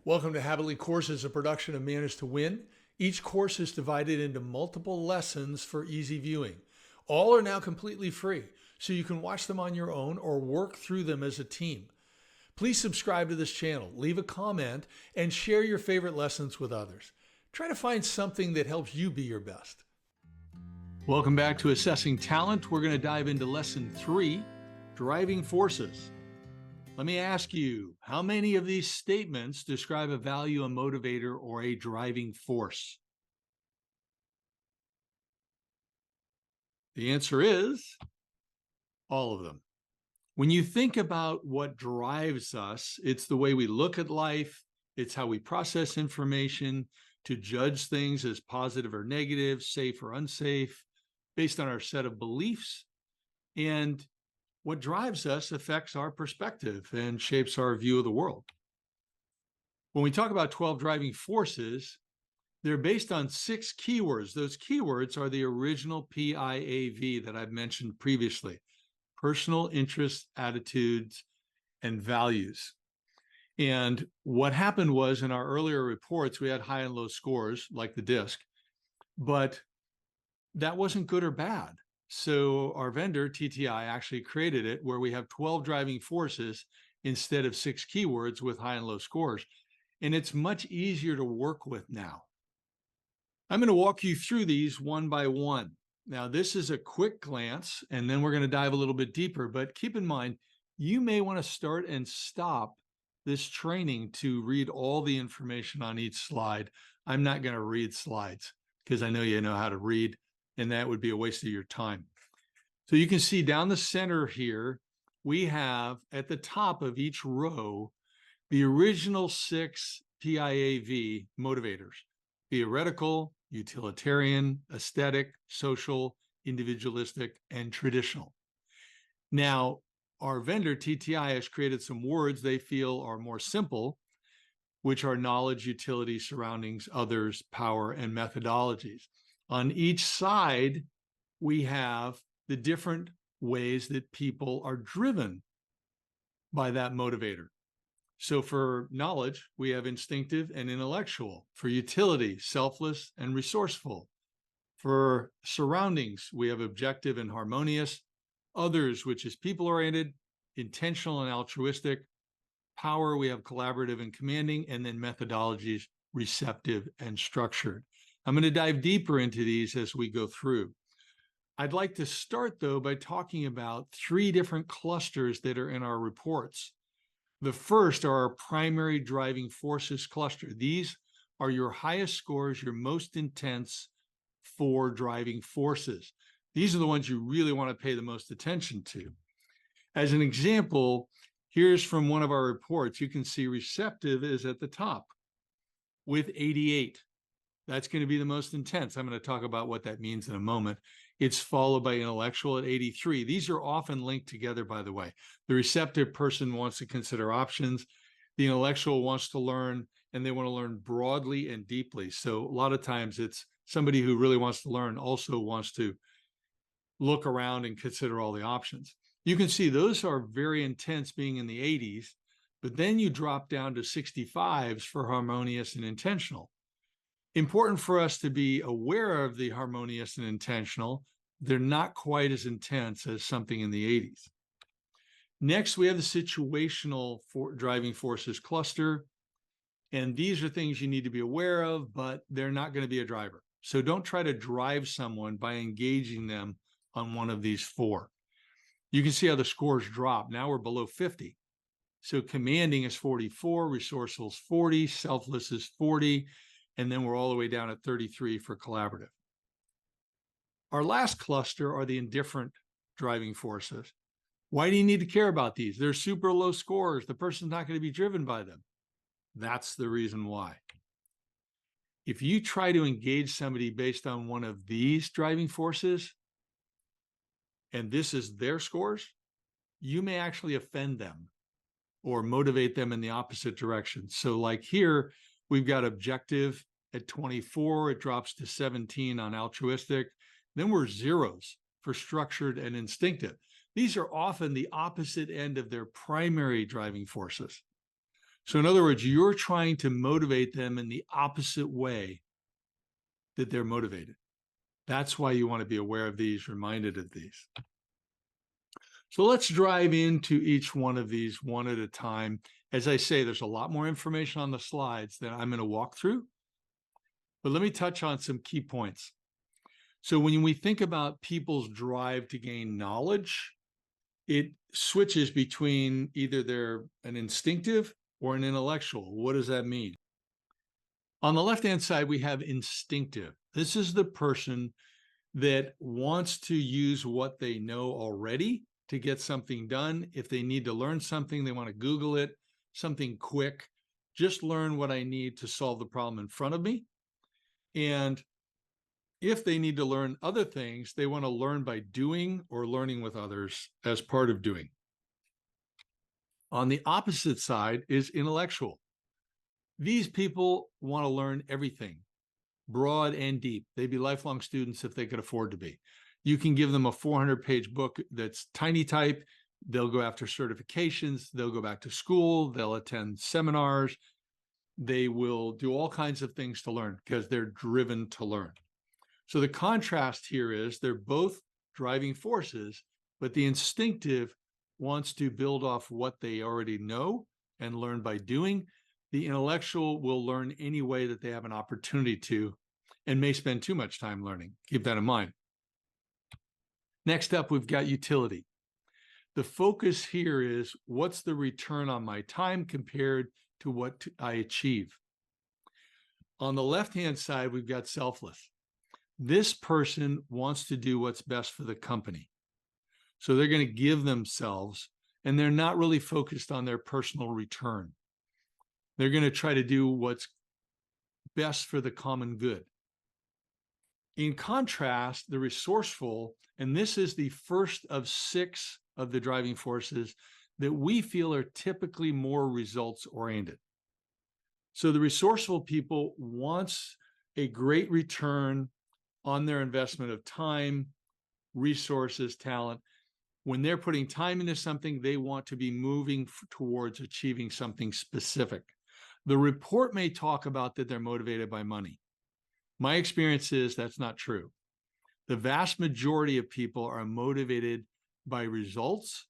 Welcome to Habitly Courses, a production of Manage to Win. Each course is divided into multiple lessons for easy viewing. All are now completely free, so you can watch them on your own or work through them as a team. Please subscribe to this channel, leave a comment, and share your favorite lessons with others. Try to find something that helps you be your best. Welcome back to Assessing Talent. We're going to dive into Lesson 3, Driving Forces. Let me ask you, how many of these statements describe a value, a motivator, or a driving force? The answer is all of them. When you think about what drives us, it's the way we look at life, it's how we process information, to judge things as positive or negative, safe or unsafe, based on our set of beliefs. And what drives us affects our perspective and shapes our view of the world. When we talk about 12 driving forces, they're based on 6 keywords. Those keywords are the original PIAV that I've mentioned previously: personal interests, attitudes, and values. And what happened was, in our earlier reports, we had high and low scores, like the DISC, but that wasn't good or bad. So our vendor, TTI, actually created it where we have 12 driving forces instead of 6 keywords with high and low scores. And it's much easier to work with now. I'm going to walk you through these one by one. Now, this is a quick glance, and then we're going to dive a little bit deeper. But keep in mind, you may want to start and stop this training to read all the information on each slide. I'm not going to read slides because I know you know how to read, and that would be a waste of your time. So you can see down the center here, we have at the top of each row, the original 6 PIAV motivators: theoretical, utilitarian, aesthetic, social, individualistic, and traditional. Now, our vendor, TTI, has created some words they feel are more simple, which are knowledge, utility, surroundings, others, power, and methodologies. On each side, we have the different ways that people are driven by that motivator. So for knowledge, we have instinctive and intellectual. For utility, selfless and resourceful. For surroundings, we have objective and harmonious. Others, which is people-oriented, intentional and altruistic. Power, we have collaborative and commanding. And then methodologies, receptive and structured. I'm going to dive deeper into these as we go through. I'd like to start, though, by talking about 3 different clusters that are in our reports. The first are our primary driving forces cluster. These are your highest scores, your most intense 4 driving forces. These are the ones you really want to pay the most attention to. As an example, here's from one of our reports. You can see receptive is at the top with 88. That's going to be the most intense. I'm going to talk about what that means in a moment. It's followed by intellectual at 83. These are often linked together, by the way. The receptive person wants to consider options. The intellectual wants to learn, and they want to learn broadly and deeply. So a lot of times it's somebody who really wants to learn also wants to look around and consider all the options. You can see those are very intense, being in the 80s, but then you drop down to 65s for harmonious and intentional. Important for us to be aware of the harmonious and intentional. They're not quite as intense as something in the 80s. Next, we have the situational driving forces cluster. And these are things you need to be aware of, but they're not going to be a driver. So don't try to drive someone by engaging them on one of these 4. You can see how the scores drop. Now we're below 50. So commanding is 44, resourceful is 40, selfless is 40, and then we're all the way down at 33 for collaborative. Our last cluster are the indifferent driving forces. Why do you need to care about these? They're super low scores. The person's not going to be driven by them. That's the reason why. If you try to engage somebody based on one of these driving forces, and this is their scores, you may actually offend them or motivate them in the opposite direction. So like here, we've got objective at 24, it drops to 17 on altruistic. Then we're zeros for structured and instinctive. These are often the opposite end of their primary driving forces. So in other words, you're trying to motivate them in the opposite way that they're motivated. That's why you want to be aware of these, reminded of these. So let's drive into each one of these one at a time. As I say, there's a lot more information on the slides that I'm going to walk through, but let me touch on some key points. So when we think about people's drive to gain knowledge, it switches between either they're an instinctive or an intellectual. What does that mean? On the left-hand side, we have instinctive. This is the person that wants to use what they know already to get something done. If they need to learn something, they want to Google it, something quick, just learn what I need to solve the problem in front of me. And if they need to learn other things, they want to learn by doing or learning with others as part of doing. On the opposite side is intellectual. These people want to learn everything, broad and deep. They'd be lifelong students if they could afford to be. You can give them a 400-page book that's tiny type. They'll go after certifications. They'll go back to school. They'll attend seminars. They will do all kinds of things to learn because they're driven to learn. So the contrast here is they're both driving forces, but the instinctive wants to build off what they already know and learn by doing. The intellectual will learn any way that they have an opportunity to and may spend too much time learning. Keep that in mind. Next up, we've got utility. The focus here is what's the return on my time compared to what I achieve. On the left-hand side, we've got selfless. This person wants to do what's best for the company. So they're going to give themselves, and they're not really focused on their personal return. They're going to try to do what's best for the common good. In contrast, the resourceful, and this is the first of 6 of the driving forces that we feel are typically more results oriented. So the resourceful people wants a great return on their investment of time, resources, talent. When they're putting time into something, they want to be moving towards achieving something specific. The report may talk about that they're motivated by money. My experience is that's not true. The vast majority of people are motivated by results.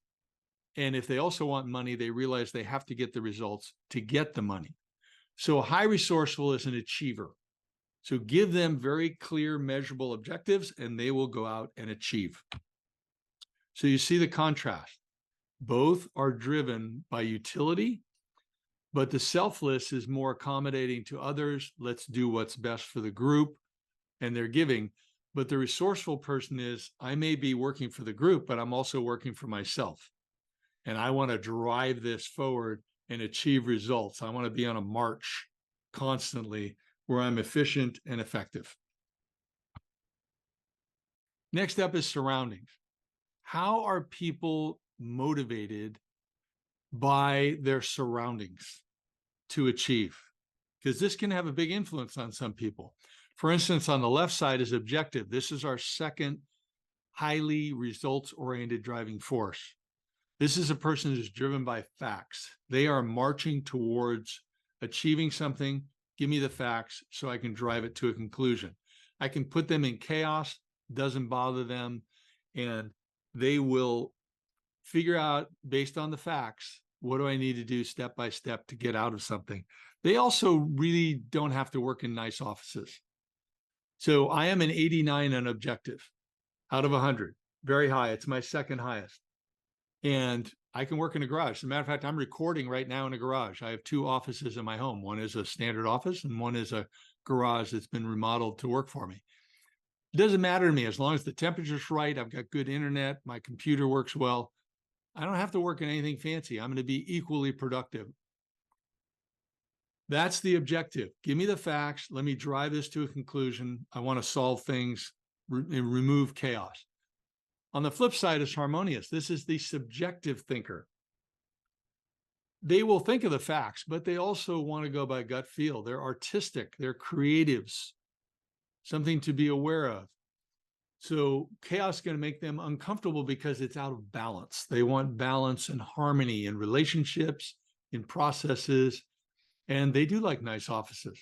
And if they also want money, they realize they have to get the results to get the money. So high resourceful is an achiever. So give them very clear, measurable objectives, and they will go out and achieve. So you see the contrast. Both are driven by utility, but the selfless is more accommodating to others. Let's do what's best for the group, and they're giving. But the resourceful person is, I may be working for the group, but I'm also working for myself. And I want to drive this forward and achieve results. I want to be on a march constantly where I'm efficient and effective. Next up is surroundings. How are people motivated by their surroundings to achieve? Because this can have a big influence on some people. For instance, on the left side is objective. This is our second highly results-oriented driving force. This is a person who's driven by facts. They are marching towards achieving something. Give me the facts so I can drive it to a conclusion. I can put them in chaos, doesn't bother them, and they will figure out based on the facts, what do I need to do step by step to get out of something? They also really don't have to work in nice offices. So I am an 89 on objective out of 100, very high. It's my second highest. And I can work in a garage. As a matter of fact, I'm recording right now in a garage. I have 2 offices in my home. One is a standard office and one is a garage that's been remodeled to work for me. It doesn't matter to me as long as the temperature's right. I've got good internet. My computer works well. I don't have to work in anything fancy. I'm going to be equally productive. That's the objective. Give me the facts. Let me drive this to a conclusion. I want to solve things and remove chaos. On the flip side is harmonious. This is the subjective thinker. They will think of the facts, but they also want to go by gut feel. They're artistic. They're creatives. Something to be aware of. So chaos is going to make them uncomfortable because it's out of balance. They want balance and harmony in relationships, in processes, and they do like nice offices.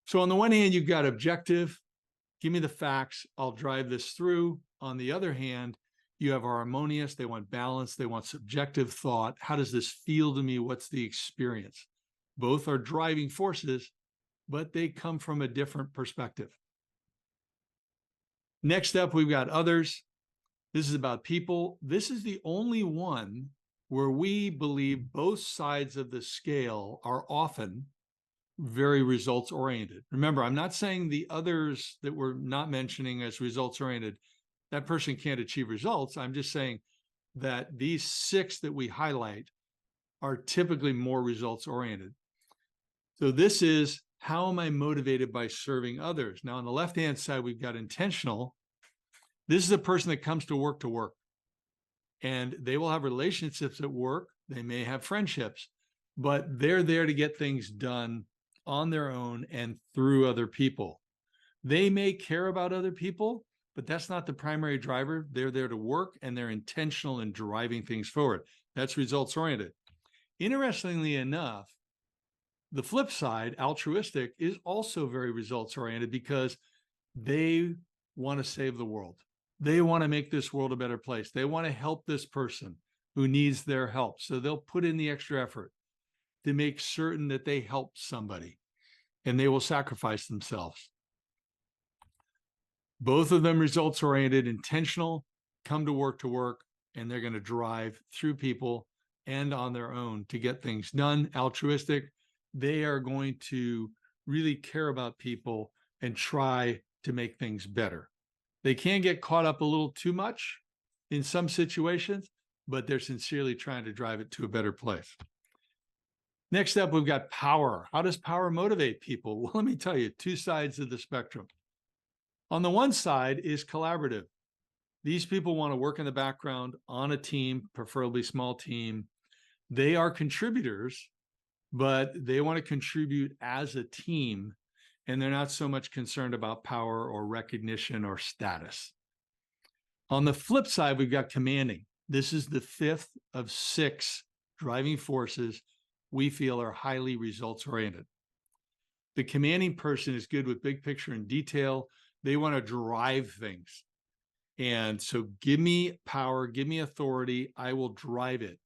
So on the one hand, you've got objective, give me the facts, I'll drive this through. On the other hand, you have harmonious, they want balance, they want subjective thought. How does this feel to me? What's the experience? Both are driving forces, but they come from a different perspective. Next up, we've got others. This is about people. This is the only one where we believe both sides of the scale are often very results oriented. Remember, I'm not saying the others that we're not mentioning as results oriented, that person can't achieve results. I'm just saying that these 6 that we highlight are typically more results oriented. So this is, how am I motivated by serving others? Now, on the left-hand side, we've got intentional. This is a person that comes to work, and they will have relationships at work. They may have friendships, but they're there to get things done on their own and through other people. They may care about other people, but that's not the primary driver. They're there to work, and they're intentional in driving things forward. That's results oriented. Interestingly enough, the flip side, altruistic, is also very results oriented because they want to save the world. They want to make this world a better place. They want to help this person who needs their help. So they'll put in the extra effort to make certain that they help somebody, and they will sacrifice themselves. Both of them results oriented, intentional, come to work, and they're going to drive through people and on their own to get things done. Altruistic, they are going to really care about people and try to make things better. They can get caught up a little too much in some situations, but they're sincerely trying to drive it to a better place. Next up, we've got power. How does power motivate people? Well, let me tell you, 2 sides of the spectrum. On the one side is collaborative. These people want to work in the background on a team, preferably small team. They are contributors, but they want to contribute as a team, and they're not so much concerned about power or recognition or status. On the flip side, we've got commanding. This is the 5th of 6 driving forces we feel are highly results oriented. The commanding person is good with big picture and detail. They want to drive things. And so give me power, give me authority, I will drive it.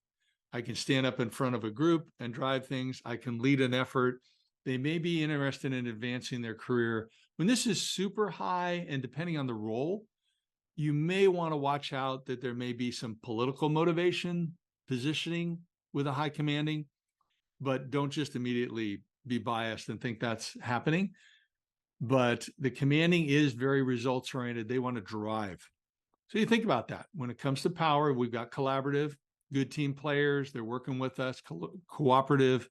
I can stand up in front of a group and drive things. I can lead an effort. They may be interested in advancing their career. When this is super high, and depending on the role, you may want to watch out that there may be some political motivation, positioning with a high commanding, but don't just immediately be biased and think that's happening. But the commanding is very results oriented. They want to drive. So you think about that. When it comes to power, we've got collaborative, good team players. They're working with us, cooperative.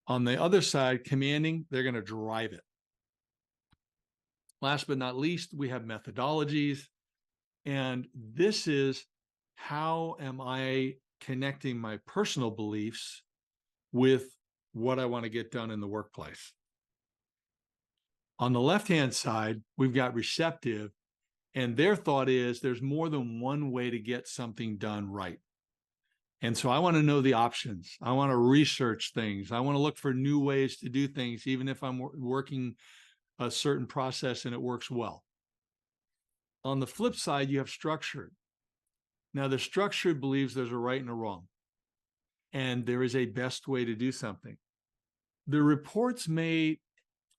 On the other side, commanding, they're going to drive it. Last but not least, we have methodologies. And this is, how am I connecting my personal beliefs with what I want to get done in the workplace? On the left-hand side, we've got receptive, and their thought is there's more than one way to get something done right. And so I want to know the options. I want to research things. I want to look for new ways to do things, even if I'm working a certain process and it works well. On the flip side, you have structured. Now, the structured believes there's a right and a wrong, and there is a best way to do something. The reports may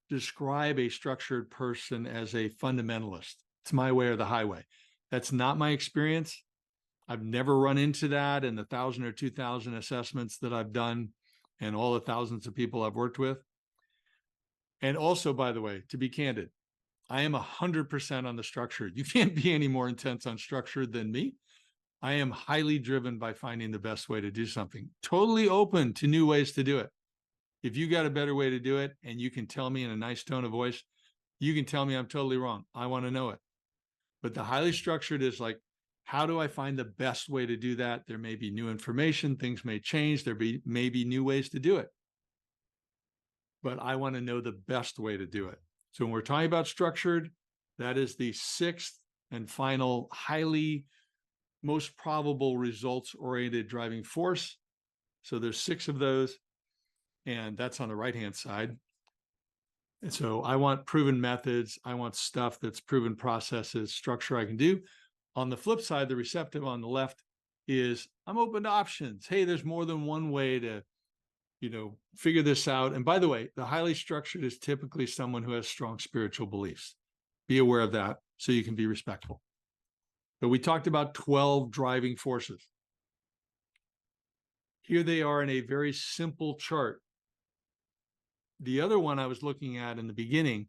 describe a structured person as a fundamentalist. It's my way or the highway. That's not my experience. I've never run into that in the 1,000 or 2,000 assessments that I've done and all the thousands of people I've worked with. And also, by the way, to be candid, I am 100% on the structured. You can't be any more intense on structured than me. I am highly driven by finding the best way to do something. Totally open to new ways to do it. If you got a better way to do it and you can tell me in a nice tone of voice, you can tell me I'm totally wrong. I want to know it. But the highly structured is like, how do I find the best way to do that? There may be new information, things may change, may be new ways to do it. But I want to know the best way to do it. So when we're talking about structured, that is the 6th and final highly most probable results-oriented driving force. So there's 6 of those, and that's on the right-hand side. And so I want proven methods. I want stuff that's proven processes, structure I can do. On the flip side, the receptive on the left is I'm open to options. Hey, there's more than one way to, figure this out. And by the way, the highly structured is typically someone who has strong spiritual beliefs. Be aware of that so you can be respectful. But we talked about 12 driving forces. Here they are in a very simple chart. The other one I was looking at in the beginning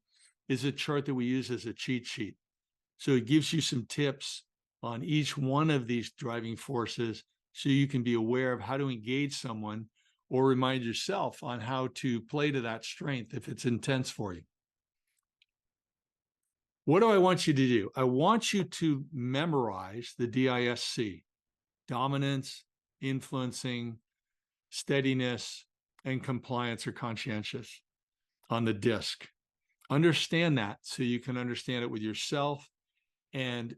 is a chart that we use as a cheat sheet. So it gives you some tips on each one of these driving forces so you can be aware of how to engage someone or remind yourself on how to play to that strength if it's intense for you. What do I want you to do? I want you to memorize the DISC: dominance, influencing, steadiness, and compliance or conscientious on the DISC. Understand that so you can understand it with yourself. And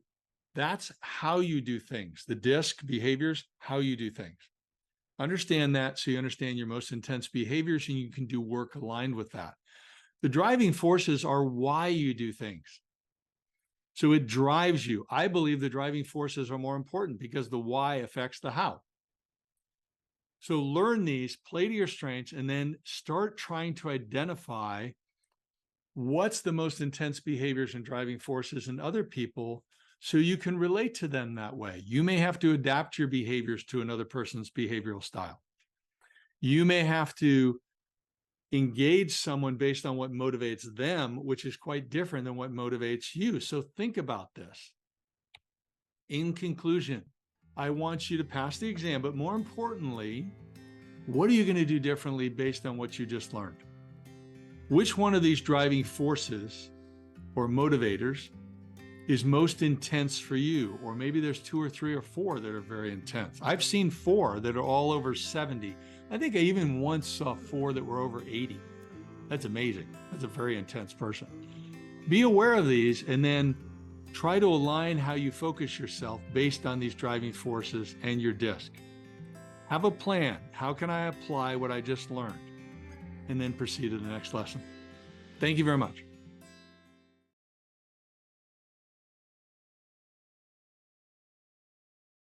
that's how you do things. The DISC, behaviors, how you do things. Understand that so you understand your most intense behaviors and you can do work aligned with that. The driving forces are why you do things. So it drives you. I believe the driving forces are more important because the why affects the how. So learn these, play to your strengths, and then start trying to identify what's the most intense behaviors and driving forces in other people so you can relate to them that way. You may have to adapt your behaviors to another person's behavioral style. You may have to engage someone based on what motivates them, which is quite different than what motivates you. So think about this. In conclusion, I want you to pass the exam, but more importantly, what are you going to do differently based on what you just learned? Which one of these driving forces or motivators is most intense for you? Or maybe there's 2 or 3 or 4 that are very intense. I've seen 4 that are all over 70. I think I even once saw 4 that were over 80. That's amazing. That's a very intense person. Be aware of these and then try to align how you focus yourself based on these driving forces and your DISC. Have a plan. How can I apply what I just learned? And then proceed to the next lesson. Thank you very much.